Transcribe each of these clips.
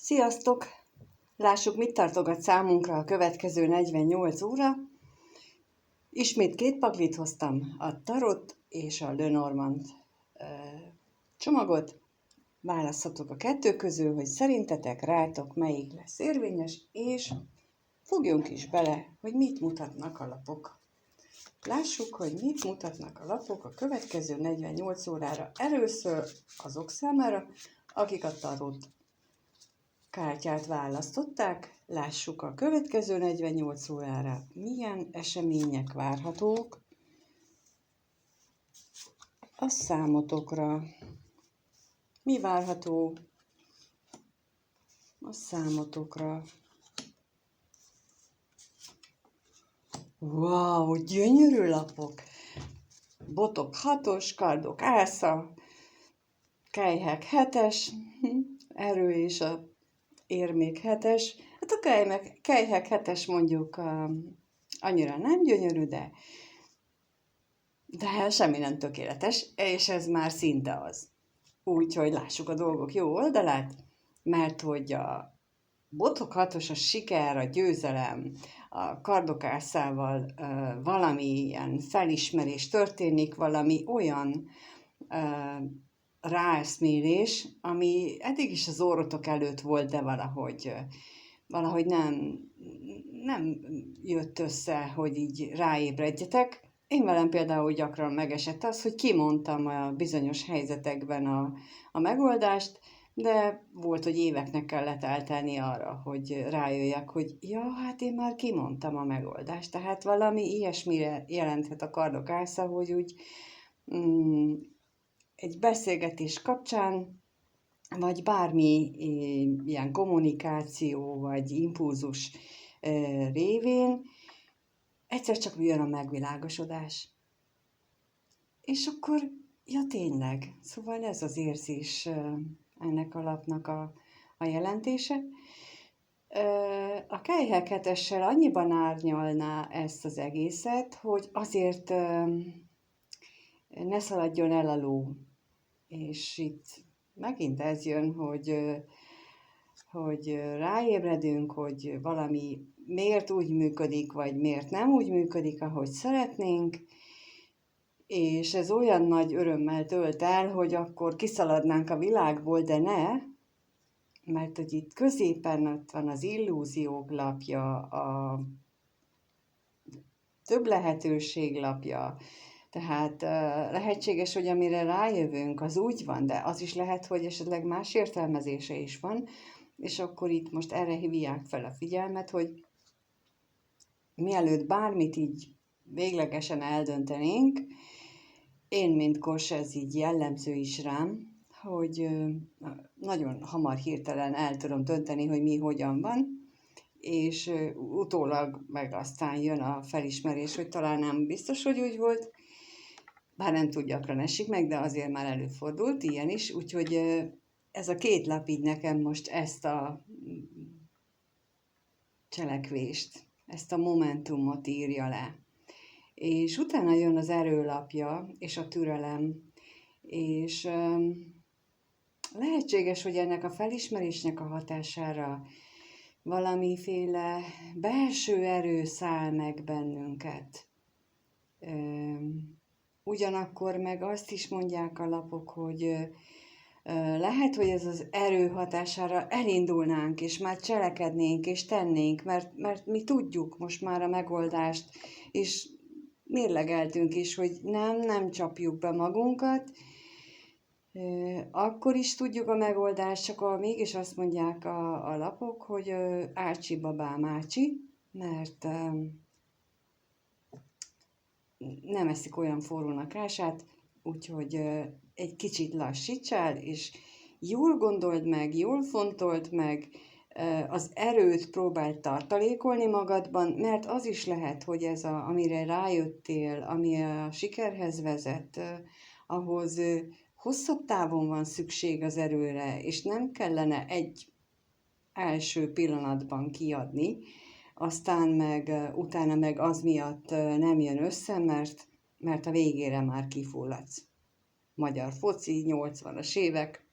Sziasztok! Lássuk, mit tartogat számunkra a következő 48 óra. Ismét két paklit hoztam, a Tarot és a Lenormand csomagot. Választhatok a kettő közül, hogy szerintetek rátok melyik lesz érvényes, és fogjunk is bele, hogy mit mutatnak a lapok. Lássuk, hogy mit mutatnak a lapok a következő 48 órára. Először azok számára, akik a Tarot kártyát választották. Lássuk a következő 48 órára, milyen események várhatók a számotokra. Mi várható a számotokra? Wow, gyönyörű lapok! Botok 6-os, kardok ásza, kelyhek 7-es, erő és a érmék 7-es. Hát a kelyhek 7-es mondjuk annyira nem gyönyörű, de semmi nem tökéletes, és ez már szinte az. Úgyhogy lássuk a dolgok jó oldalát, mert hogy a botok 6-os a siker, a győzelem, a kardokászával valamilyen felismerés történik, valami olyan ráeszmélés, ami eddig is az orrotok előtt volt, de valahogy nem jött össze, hogy így ráébredjetek. Én velem például gyakran megesett az, hogy kimondtam a bizonyos helyzetekben a megoldást, de volt, hogy éveknek kellett eltelni arra, hogy rájöjjek, hogy ja, hát én már kimondtam a megoldást. Tehát valami ilyesmire jelenthet a kardok ásza, hogy úgy egy beszélgetés kapcsán, vagy bármi ilyen kommunikáció, vagy impulzus révén egyszer csak jön a megvilágosodás. És akkor, ja tényleg, szóval ez az érzés ennek a lapnak a jelentése. A kelyhek 7-essel annyiban árnyalná ezt az egészet, hogy azért ne szaladjon el a ló. És itt megint ez jön, hogy ráébredünk, hogy valami miért úgy működik, vagy miért nem úgy működik, ahogy szeretnénk, és ez olyan nagy örömmel tölt el, hogy akkor kiszaladnánk a világból, de ne, mert hogy itt középen ott van az illúziók lapja, a több lehetőség lapja. Tehát lehetséges, hogy amire rájövünk, az úgy van, de az is lehet, hogy esetleg más értelmezése is van, és akkor itt most erre hívják fel a figyelmet, hogy mielőtt bármit így véglegesen eldöntenénk, én, mint Kos, ez így jellemző is rám, hogy nagyon hamar hirtelen el tudom dönteni, hogy mi hogyan van, és utólag meg aztán jön a felismerés, hogy talán nem biztos, hogy úgy volt, bár nem túl gyakran esik meg, de azért már előfordult ilyen is, úgyhogy ez a két lap így nekem most ezt a cselekvést, ezt a momentumot írja le. És utána jön az erőlapja, és a türelem, és lehetséges, hogy ennek a felismerésnek a hatására valamiféle belső erő száll meg bennünket. Ugyanakkor meg azt is mondják a lapok, hogy lehet, hogy ez az erő hatására elindulnánk, és már cselekednénk, és tennénk, mert mi tudjuk most már a megoldást, és mérlegeltünk is, hogy nem csapjuk be magunkat, akkor is tudjuk a megoldást, csak mégis azt mondják a lapok, hogy ácsi babám ácsi, mert nem eszik olyan forrónak ását, úgyhogy egy kicsit lassítsál, és jól gondold meg, jól fontold meg, az erőt próbáld tartalékolni magadban, mert az is lehet, hogy ez amire rájöttél, ami a sikerhez vezet, ahhoz hosszabb távon van szükség az erőre, és nem kellene egy első pillanatban kiadni, aztán utána meg az miatt nem jön össze, mert a végére már kifulladsz. Magyar foci, 80-as évek,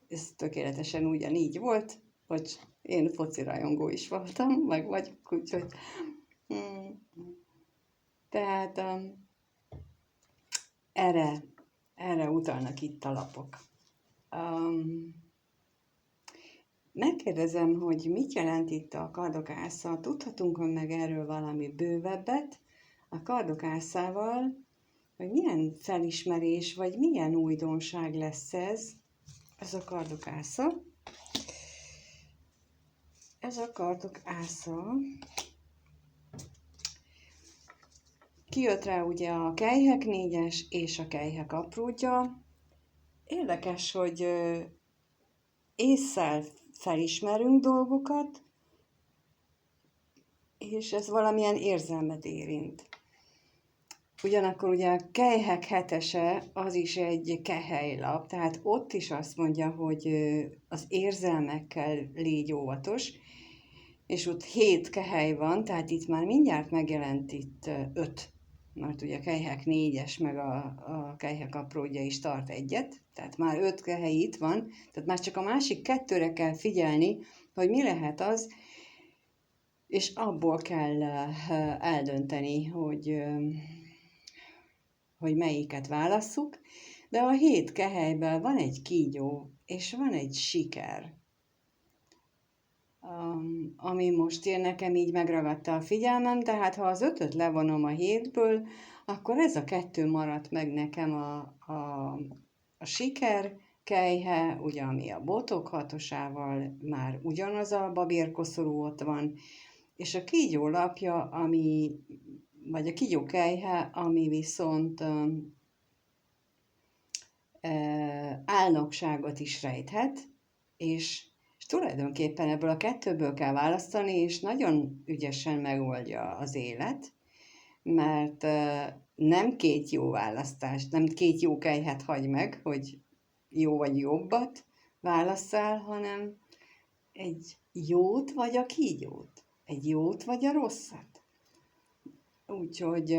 ez tökéletesen ugyanígy volt, hogy én foci rajongó is voltam, meg vagyok, úgyhogy mm, tehát erre utalnak itt a lapok. Megkérdezem, hogy mit jelent itt a kardokásza, tudhatunk meg erről valami bővebbet a kardokászával, hogy milyen felismerés, vagy milyen újdonság lesz ez a kardokásza. Ez a kardokásza. Kijött rá ugye a kelyhek 4-es és a kelyhek apródja. Érdekes, hogy ésszel felismerünk dolgokat, és ez valamilyen érzelmet érint. Ugyanakkor ugye a kelyhek 7-ese az is egy kehely-lap, tehát ott is azt mondja, hogy az érzelmekkel légy óvatos, és ott 7 kehely van, tehát itt már mindjárt megjelent itt 5, mert ugye a kelyhek 4-es, meg a kelyhek apródja is tart 1-et, tehát már 5 kehely itt van, tehát már csak a másik 2-re kell figyelni, hogy mi lehet az, és abból kell eldönteni, hogy melyiket válasszuk, de a 7 kehelyben van egy kígyó, és van egy siker, ami most én nekem így megragadta a figyelmem, tehát ha az 5-öt levonom a 7-ből, akkor ez a 2 maradt meg nekem a siker kelyhe, ugye ami a botok 6-osával már ugyanaz a babérkoszorú ott van, és a kígyó lapja, vagy a kígyó kelyhe, ami viszont álnokságot is rejthet, és tulajdonképpen ebből a 2-ből kell választani, és nagyon ügyesen megoldja az élet, mert nem 2 jó választást, nem 2 jó kelyhet hagy meg, hogy jó vagy jobbat válasszál, hanem egy jót vagy a kígyót, egy jót vagy a rosszat. Úgyhogy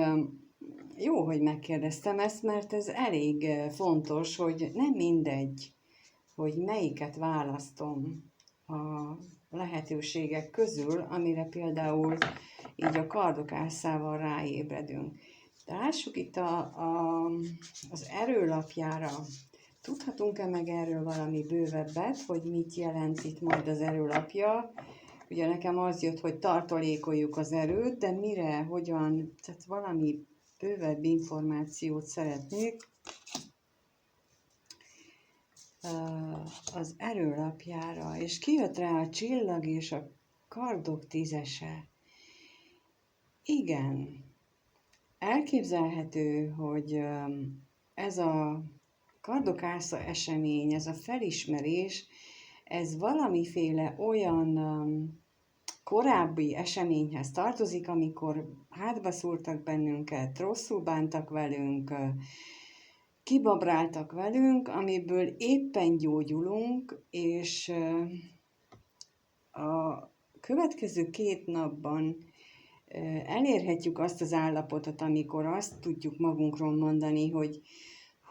jó, hogy megkérdeztem ezt, mert ez elég fontos, hogy nem mindegy, hogy melyiket választom a lehetőségek közül, amire például így a kardokászával ráébredünk. De lássuk itt az erőlapjára. Tudhatunk-e meg erről valami bővebbet, hogy mit jelent itt majd az erőlapja? Ugye nekem az jött, hogy tartalékoljuk az erőt, de mire, hogyan, tehát valami bővebb információt szeretnék az erőlapjára, és kijött rá a csillag és a kardok 10-ese. Igen, elképzelhető, hogy ez a kardokásza esemény, ez a felismerés, ez valamiféle olyan korábbi eseményhez tartozik, amikor hátba szúrtak bennünket, rosszul bántak velünk, kibabráltak velünk, amiből éppen gyógyulunk, és a következő 2 napban elérhetjük azt az állapotot, amikor azt tudjuk magunkról mondani, hogy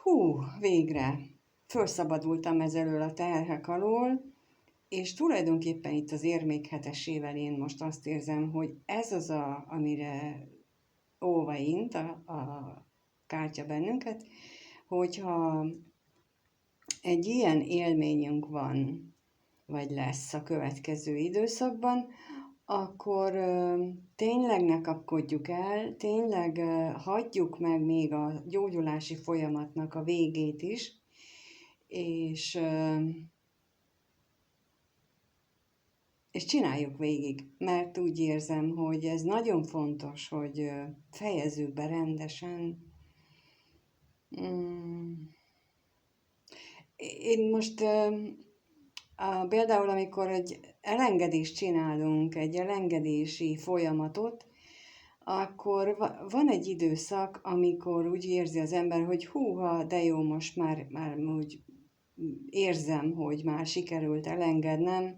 hú, végre felszabadultam ezelől a terhek alól, és tulajdonképpen itt az érmék 7-esével én most azt érzem, hogy ez az, amire óvaint a kártya bennünket, hogyha egy ilyen élményünk van, vagy lesz a következő időszakban, akkor tényleg ne kapkodjuk el, tényleg hagyjuk meg még a gyógyulási folyamatnak a végét is, és csináljuk végig, mert úgy érzem, hogy ez nagyon fontos, hogy fejezzük be rendesen. Én most például, amikor egy elengedést csinálunk, egy elengedési folyamatot, akkor van egy időszak, amikor úgy érzi az ember, hogy húha, de jó, most már úgy érzem, hogy már sikerült elengednem,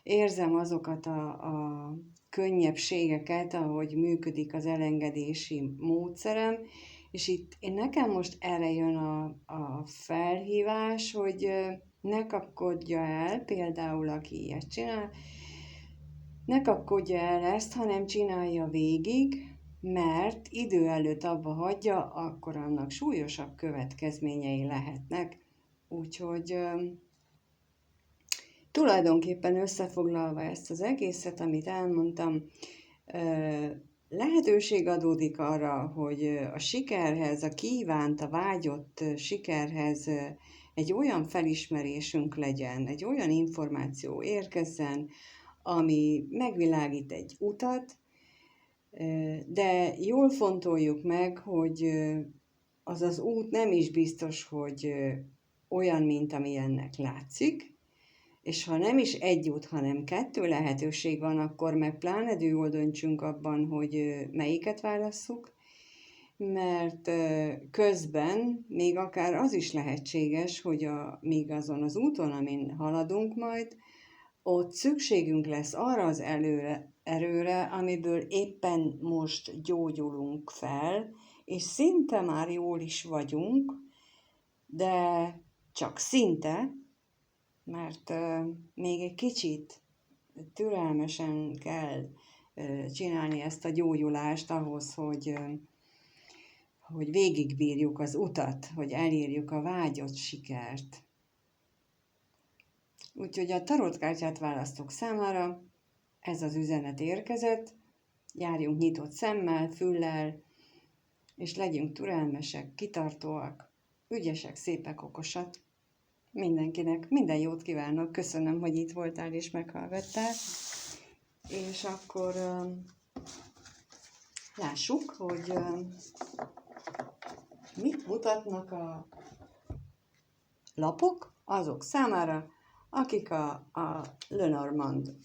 érzem azokat a könnyebbségeket, ahogy működik az elengedési módszerem, és itt nekem most erre jön a felhívás, hogy ne kapkodja el, például aki ilyet csinál, ne kapkodja el ezt, hanem csinálja végig, mert idő előtt abba hagyja, akkor annak súlyosabb következményei lehetnek. Úgyhogy tulajdonképpen összefoglalva ezt az egészet, amit elmondtam, lehetőség adódik arra, hogy a sikerhez, a kívánt, a vágyott sikerhez egy olyan felismerésünk legyen, egy olyan információ érkezzen, ami megvilágít egy utat, de jól fontoljuk meg, hogy az az út nem is biztos, hogy olyan, mint amilyennek látszik, és ha nem is egy út, hanem 2 lehetőség van, akkor meg pláne jól döntsünk abban, hogy melyiket válasszuk, mert közben még akár az is lehetséges, hogy még azon az úton, amin haladunk majd, ott szükségünk lesz arra az erőre, amiből éppen most gyógyulunk fel, és szinte már jól is vagyunk, de csak szinte, mert még egy kicsit türelmesen kell csinálni ezt a gyógyulást ahhoz, hogy végigbírjuk az utat, hogy elérjük a vágyott sikert. Úgyhogy a tarotkártyát választók számára ez az üzenet érkezett, járjunk nyitott szemmel, füllel, és legyünk türelmesek, kitartóak, ügyesek, szépek, okosak. Mindenkinek minden jót kívánok, köszönöm, hogy itt voltál és meghallgattál, és akkor lássuk, hogy mit mutatnak a lapok azok számára, akik a Lenormand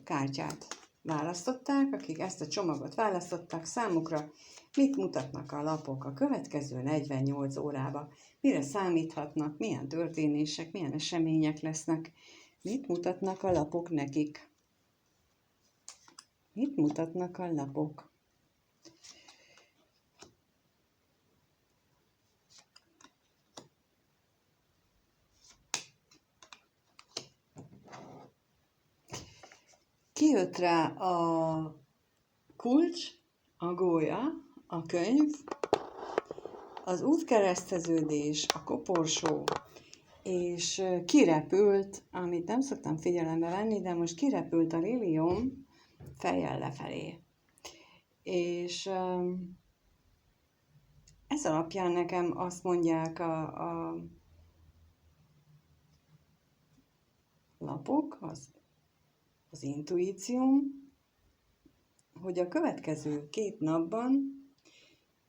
kártyát választották, akik ezt a csomagot választották számukra, mit mutatnak a lapok a következő 48 órába, mire számíthatnak, milyen történések, milyen események lesznek, mit mutatnak a lapok nekik. Mit mutatnak a lapok? Kijött rá a kulcs, a gólya, a könyv, az útkereszteződés, a koporsó, és kirepült, amit nem szoktam figyelembe venni, de most kirepült a lilium fejjel lefelé. És ez alapján nekem azt mondják a lapok, az intuícióm, hogy a következő 2 napban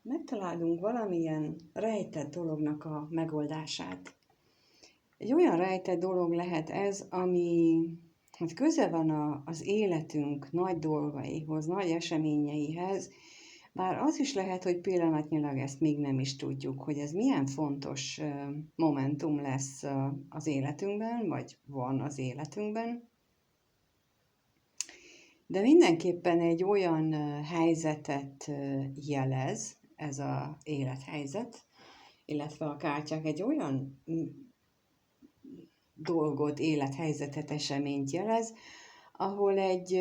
megtalálunk valamilyen rejtett dolognak a megoldását. Egy olyan rejtett dolog lehet ez, ami hogy köze van az életünk nagy dolgaihoz, nagy eseményeihez, bár az is lehet, hogy pillanatnyilag ezt még nem is tudjuk, hogy ez milyen fontos momentum lesz az életünkben, vagy van az életünkben. De mindenképpen egy olyan helyzetet jelez ez az élethelyzet, illetve a kártyák egy olyan dolgot, élethelyzetet, eseményt jelez, ahol egy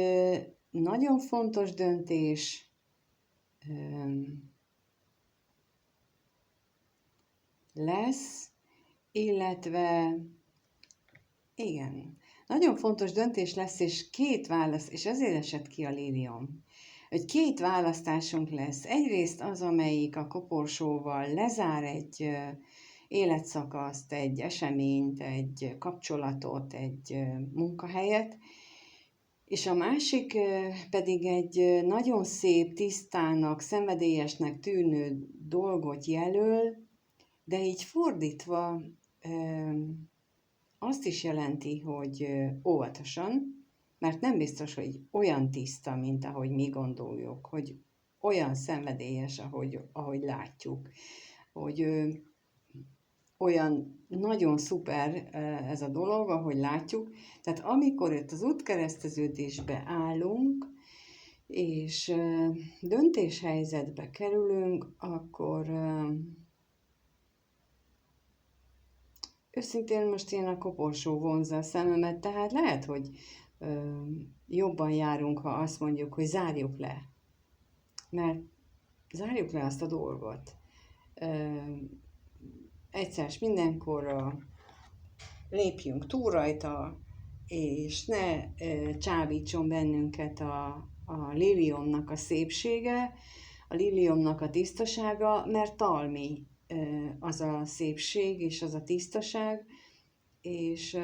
nagyon fontos döntés lesz, illetve igen, nagyon fontos döntés lesz, és 2 válasz, és ezért esett ki a lilium, hogy 2 választásunk lesz. Egyrészt az, amelyik a koporsóval lezár egy életszakaszt, egy eseményt, egy kapcsolatot, egy munkahelyet, és a másik pedig egy nagyon szép, tisztának, szenvedélyesnek tűnő dolgot jelöl, de így fordítva azt is jelenti, hogy óvatosan, mert nem biztos, hogy olyan tiszta, mint ahogy mi gondoljuk, hogy olyan szenvedélyes, ahogy látjuk, hogy olyan nagyon szuper ez a dolog, ahogy látjuk. Tehát amikor itt az útkereszteződésbe állunk, és döntéshelyzetbe kerülünk, akkor őszintén most ilyen a koporsó vonzza a szememet, tehát lehet, hogy jobban járunk, ha azt mondjuk, hogy zárjuk le. Mert zárjuk le azt a dolgot. Egyszer s mindenkorra lépjünk túl rajta, és ne csábítson bennünket a liliomnak a szépsége, a liliomnak a tisztasága, mert talmi az a szépség és az a tisztaság, és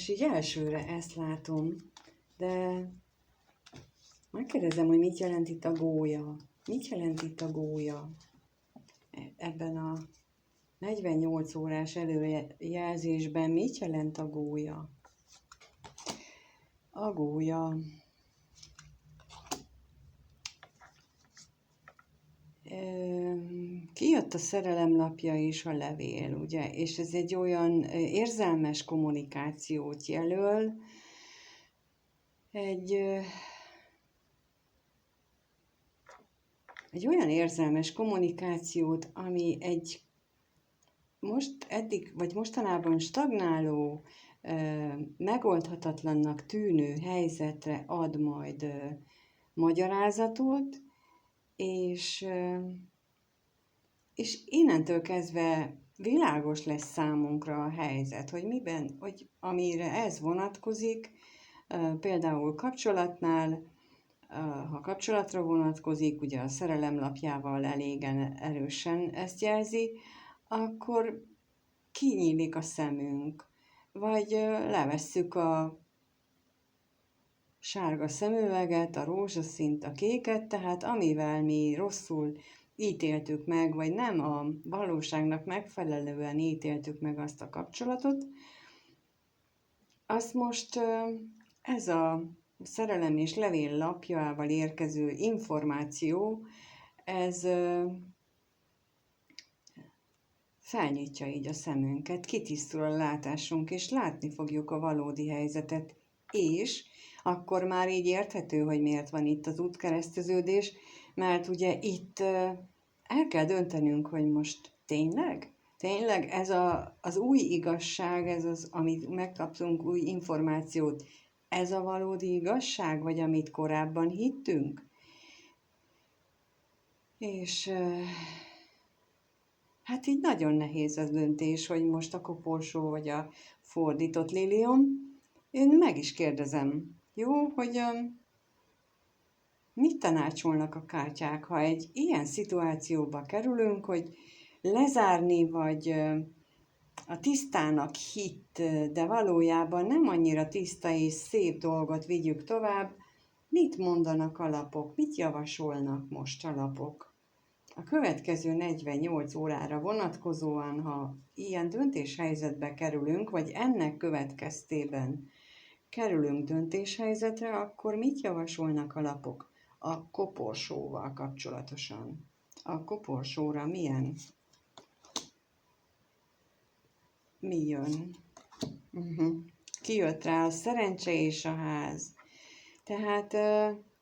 így elsőre ezt látom, de megkérdezem, hogy mit jelent itt a gólya. Mit jelent itt a gólya ebben a 48 órás előjelzésben? Mit jelent a gólya? A gólya kijött a szerelemlapja és a levél, ugye? És ez egy olyan érzelmes kommunikációt jelöl, egy olyan érzelmes kommunikációt, ami egy mostanában stagnáló, megoldhatatlannak tűnő helyzetre ad majd magyarázatot, és innentől kezdve világos lesz számunkra a helyzet, hogy amire ez vonatkozik, például kapcsolatnál, ha kapcsolatra vonatkozik, ugye a szerelemlapjával elégen erősen ezt jelzi, akkor kinyílik a szemünk, vagy levesszük a sárga szemüveget, a rózsaszínt, a kéket, tehát amivel mi rosszul ítéltük meg, vagy nem a valóságnak megfelelően ítéltük meg azt a kapcsolatot, azt most ez a szerelem és levél lapjával érkező információ, ez felnyitja így a szemünket, kitisztul a látásunk, és látni fogjuk a valódi helyzetet, és akkor már így érthető, hogy miért van itt az útkereszteződés, mert ugye itt el kell döntenünk, hogy most tényleg ez az új igazság, ez az, amit megkaptunk, új információt, ez a valódi igazság, vagy amit korábban hittünk? És hát így nagyon nehéz az döntés, hogy most a koporsó vagy a fordított liliom. Én meg is kérdezem, jó, hogy mit tanácsolnak a kártyák, ha egy ilyen szituációba kerülünk, hogy lezárni, vagy a tisztának hitt, de valójában nem annyira tiszta és szép dolgot vigyük tovább, mit mondanak a lapok, mit javasolnak most a lapok? A következő 48 órára vonatkozóan, ha ilyen döntéshelyzetbe kerülünk, vagy ennek következtében kerülünk döntéshelyzetre, akkor mit javasolnak a lapok a koporsóval kapcsolatosan? A koporsóra mi jön? Kijött rá a szerencse és a ház. Tehát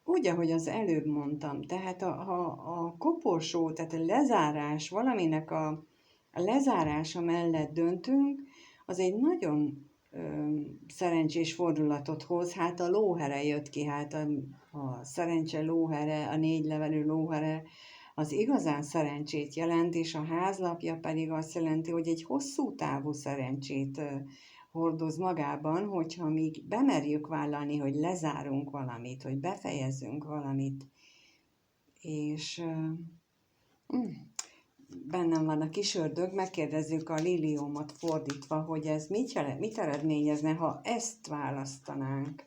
úgy, ahogy az előbb mondtam, tehát a koporsó, tehát a lezárás, valaminek a lezárása mellett döntünk, az egy nagyon szerencsés fordulatot hoz. Hát a lóhere jött ki, hát a szerencse lóhere, a 4 levelű lóhere, az igazán szerencsét jelent, és a házlapja pedig azt jelenti, hogy egy hosszú távú szerencsét hordoz magában, hogyha mi bemerjük vállalni, hogy lezárunk valamit, hogy befejezzünk valamit, és bennem van a kis ördög, megkérdezzük a liliomot fordítva, hogy ez mit eredményezne, ha ezt választanánk.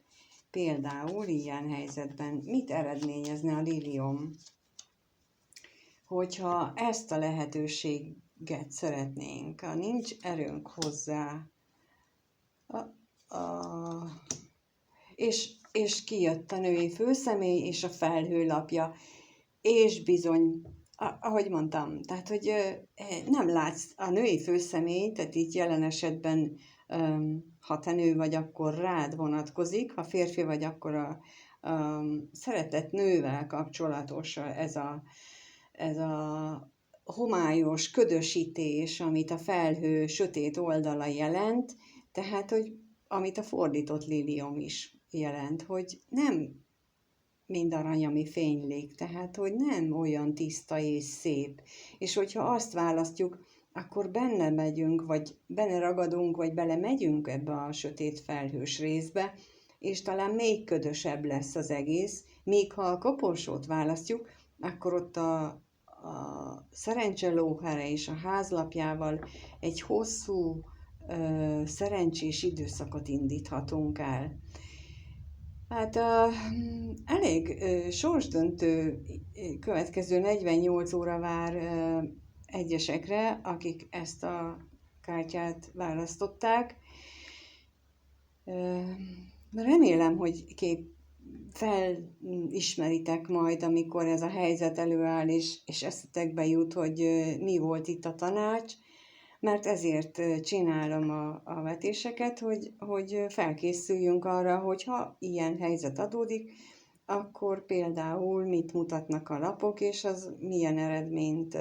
Például ilyen helyzetben mit eredményezne a liliom, hogyha ezt a lehetőséget szeretnénk, ha nincs erőnk hozzá, és kijött a női főszemély és a felhőlapja, és bizony, ahogy mondtam, tehát, hogy nem látsz a női főszemély, tehát itt jelen esetben, ha te nő vagy, akkor rád vonatkozik, ha férfi vagy, akkor a szeretett nővel kapcsolatos ez a homályos ködösítés, amit a felhő sötét oldala jelent, tehát, hogy amit a fordított liliom is jelent, hogy nem mind arany, ami fénylik, tehát, hogy nem olyan tiszta és szép. És hogyha azt választjuk, akkor benne megyünk, vagy benne ragadunk, vagy bele megyünk ebbe a sötét felhős részbe, és talán még ködösebb lesz az egész, míg ha a koporsót választjuk, akkor ott a szerencselóhere és a házlapjával egy hosszú, szerencsés időszakot indíthatunk el. Hát elég sorsdöntő következő 48 óra vár egyesekre, akik ezt a kártyát választották. Remélem, hogy felismeritek majd, amikor ez a helyzet előáll, és eszetekbe jut, hogy mi volt itt a tanács, mert ezért csinálom a vetéseket, hogy felkészüljünk arra, hogyha ilyen helyzet adódik, akkor például mit mutatnak a lapok, és az milyen eredményt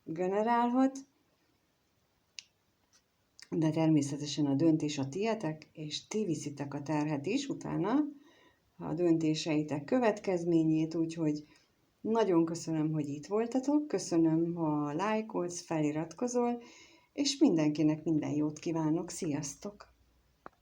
generálhat. De természetesen a döntés a tietek, és ti viszitek a terhet is utána, a döntéseitek következményét, úgyhogy nagyon köszönöm, hogy itt voltatok, köszönöm, ha lájkolsz, feliratkozol, és mindenkinek minden jót kívánok, sziasztok!